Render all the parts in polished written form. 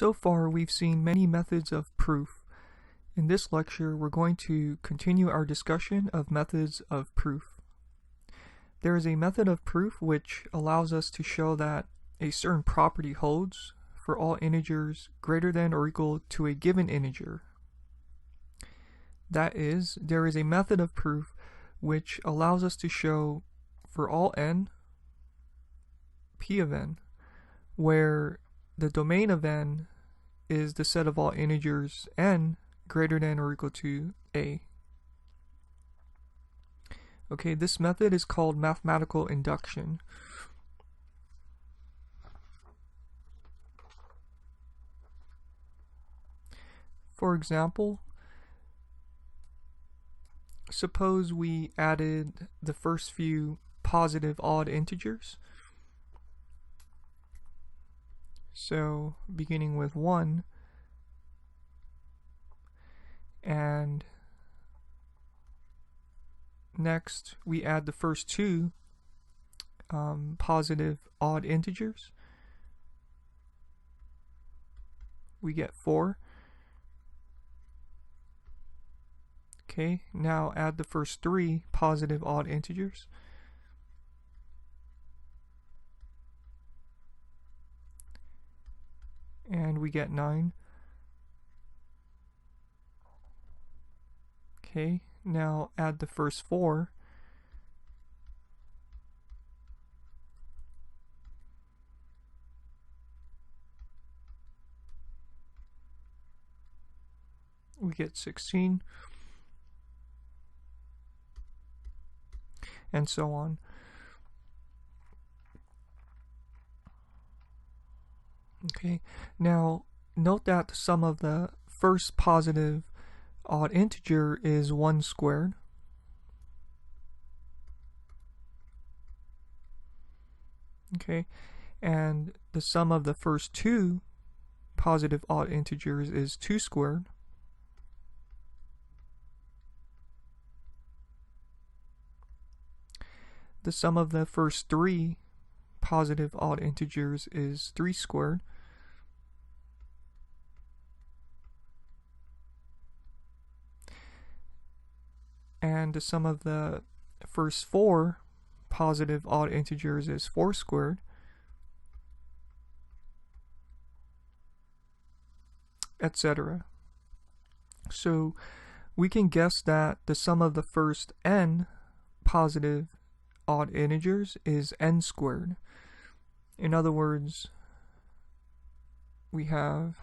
So far, we've seen many methods of proof. In this lecture, we're going to continue our discussion of methods of proof. There is a method of proof which allows us to show that a certain property holds for all integers greater than or equal to a given integer. That is, there is a method of proof which allows us to show for all n, p of n, where the domain of n is the set of all integers n greater than or equal to a. Okay, this method is called mathematical induction. For example, suppose we added the first few positive odd integers. So beginning with 1, and next we add the first two positive odd integers. We get 4. Okay, now add the first 3 positive odd integers. And we get 9. Okay, now add the first 4. We get 16. And so on. Okay, now note that the sum of the first positive odd integer is 1 squared. Okay, and the sum of the first two positive odd integers is 2 squared. The sum of the first 3 positive odd integers is 3 squared. And the sum of the first 4 positive odd integers is 4 squared. Etc. So we can guess that the sum of the first n positive odd integers is n squared. In other words, we have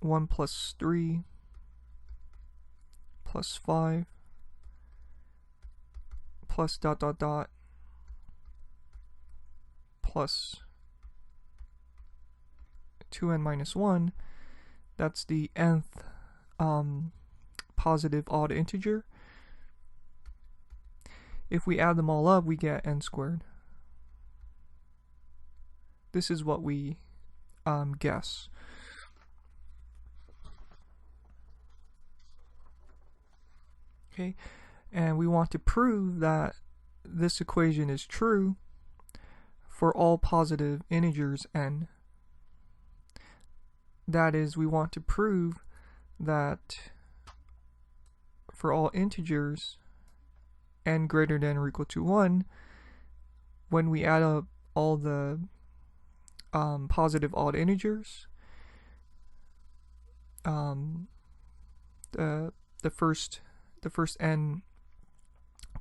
one plus 3 plus 5 plus dot dot dot plus 2n minus 1. That's the nth positive odd integer. If we add them all up, we get n squared. This is what we guess. Okay, and we want to prove that this equation is true for all positive integers n. That is, we want to prove that for all integers n greater than or equal to 1, when we add up all the positive odd integers, the first n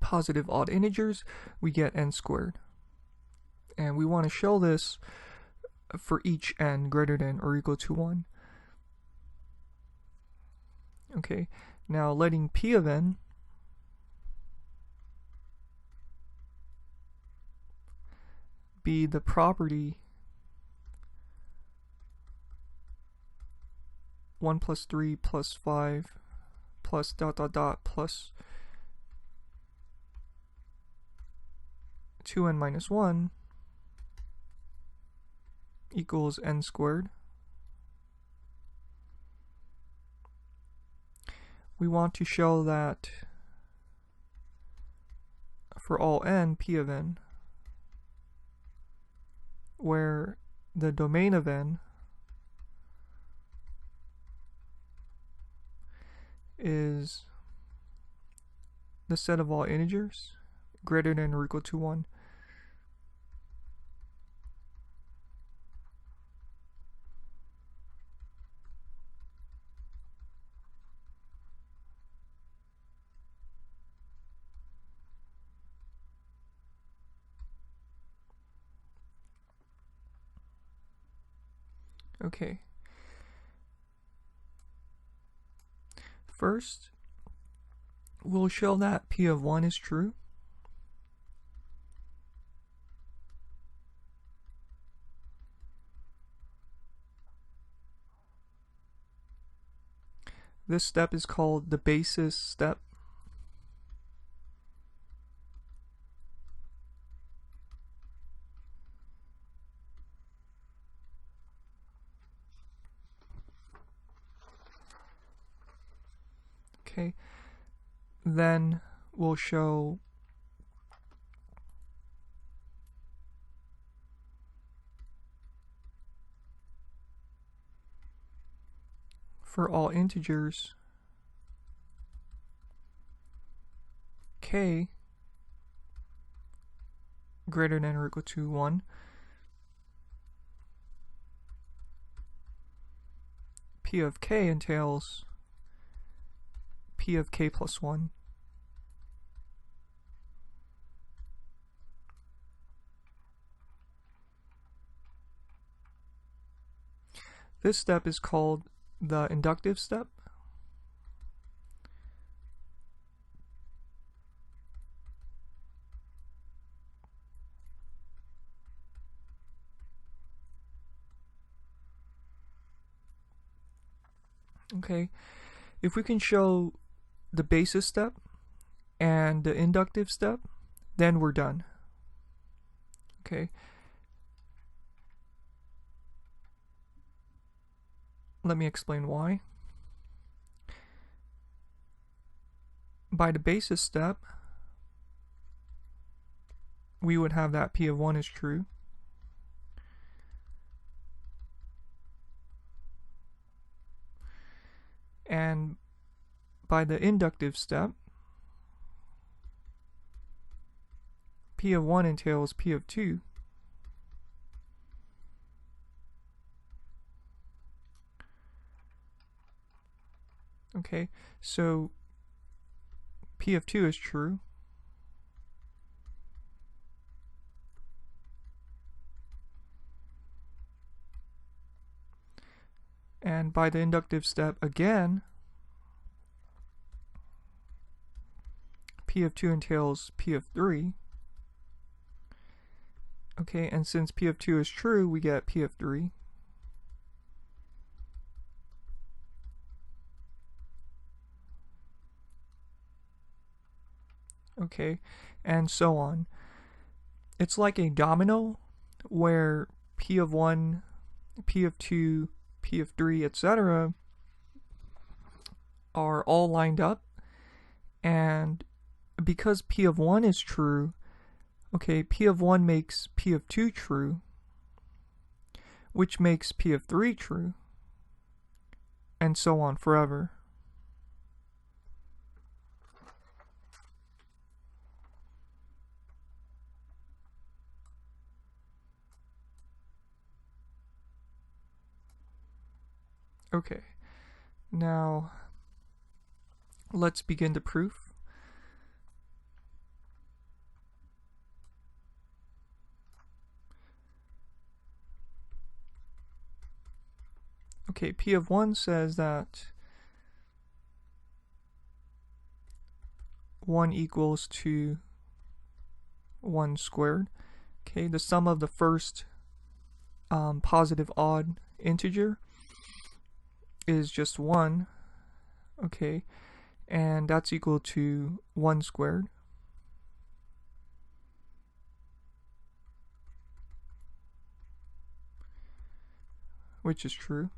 positive odd integers, we get n squared. And we want to show this for each n greater than or equal to 1. Okay, now letting p of n be the property 1 plus 3 plus 5 plus dot dot dot plus 2n minus 1 equals n squared. We want to show that for all n, p of n where the domain of n is the set of all integers greater than or equal to 1. Okay. First, we'll show that P of 1 is true. This step is called the basis step. Okay. Then we'll show for all integers k greater than or equal to 1, P of k entails P of k plus 1. This step is called the inductive step. Okay, if we can show the basis step and the inductive step, then we're done. Okay. Let me explain why. By the basis step, we would have that P of 1 is true. And by the inductive step, P of 1 entails P of 2. Okay, so P of 2 is true. And by the inductive step again, P of 2 entails P of 3. Okay, and since P of 2 is true, we get P of 3. Okay, and so on. It's like a domino where P of 1, P of 2, P of 3, etc. are all lined up, and because P of 1 is true, okay, P of 1 makes P of 2 true, which makes P of 3 true, and so on forever. Okay, now let's begin the proof. Okay, P of 1 says that 1 equals to 1 squared. Okay, the sum of the first positive odd integer is just 1. Okay, and that's equal to 1 squared. Which is true.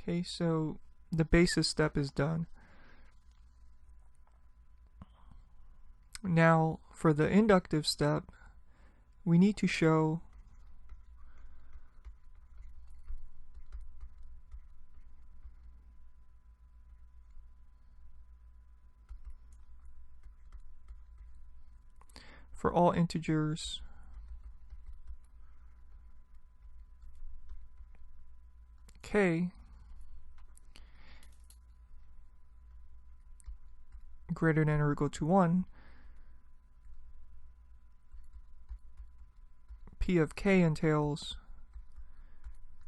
Okay, so the basis step is done. Now, for the inductive step, we need to show for all integers k greater than or equal to 1, P of k entails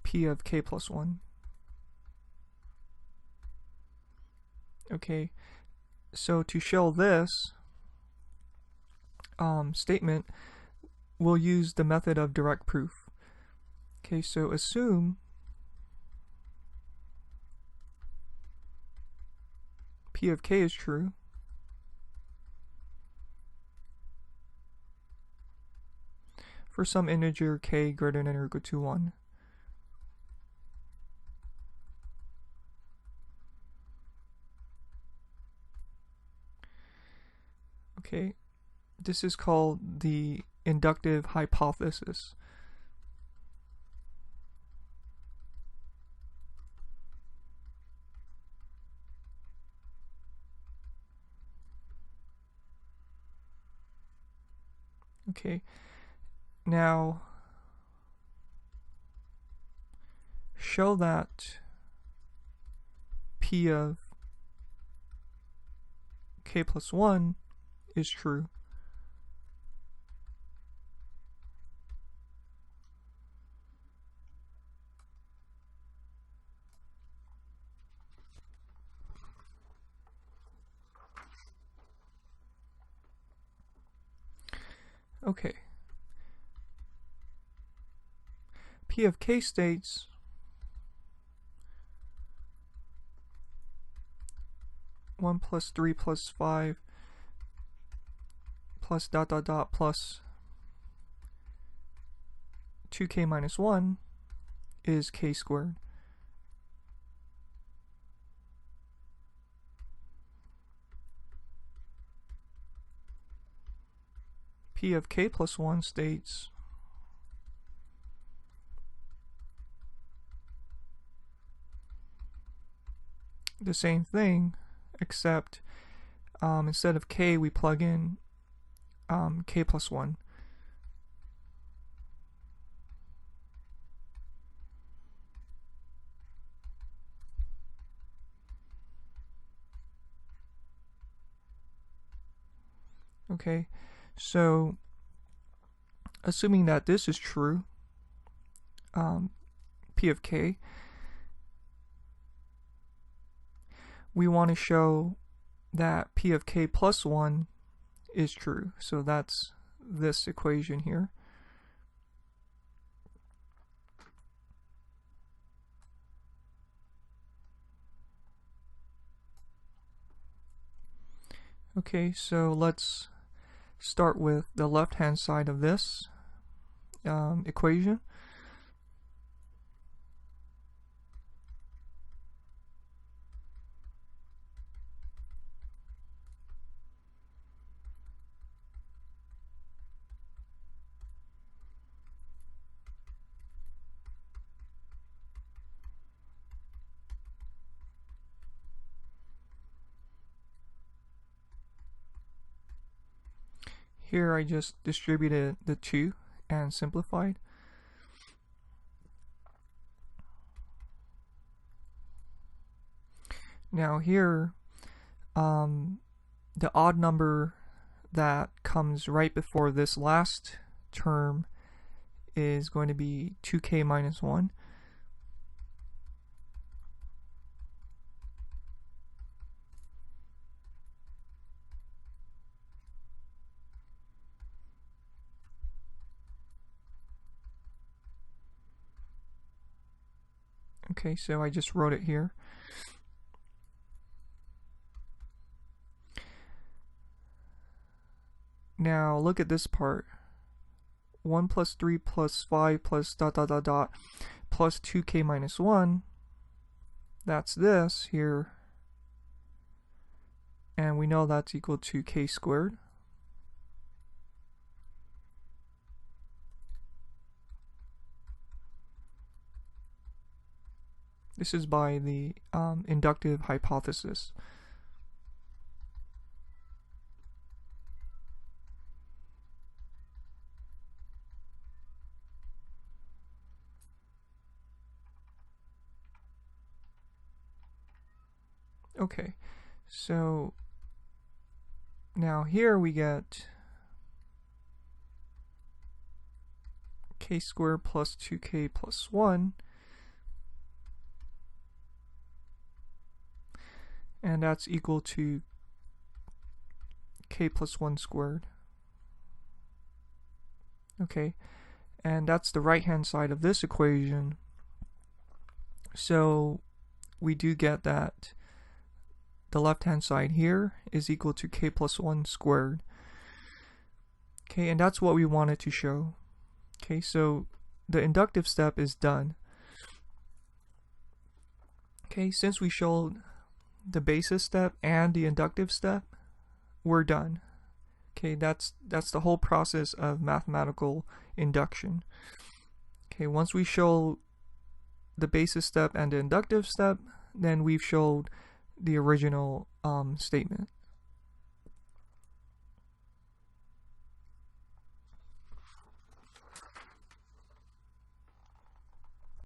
P of k plus 1. Okay, so to show this statement, we'll use the method of direct proof. Okay, so assume P of k is true, for some integer k greater than or equal to 1. Okay, this is called the inductive hypothesis. Okay, now show that P of k plus 1 is true. Okay. P of k states one plus 3 plus 5 plus dot dot dot plus 2k minus 1 is k squared. P of k plus 1 states the same thing, except instead of k we plug in k plus 1. Okay, so assuming that this is true, P of k, we want to show that P of k plus 1 is true. So that's this equation here. Okay, so let's start with the left-hand side of this equation. Here I just distributed the 2 and simplified. Now here, the odd number that comes right before this last term is going to be 2k minus 1. Okay, so I just wrote it here. Now look at this part. 1 plus 3 plus 5 plus dot dot dot dot plus 2k minus 1. That's this here. And we know that's equal to k squared. This is by the inductive hypothesis. Okay, so now here we get k squared plus 2k plus 1, and that's equal to k plus 1 squared. Okay, and that's the right hand side of this equation. So we do get that the left hand side here is equal to k plus 1 squared. Okay, and that's what we wanted to show. Okay, so the inductive step is done. Okay, since we showed the basis step and the inductive step, we're done. Okay, that's the whole process of mathematical induction. Okay, once we show the basis step and the inductive step, then we've showed the original statement.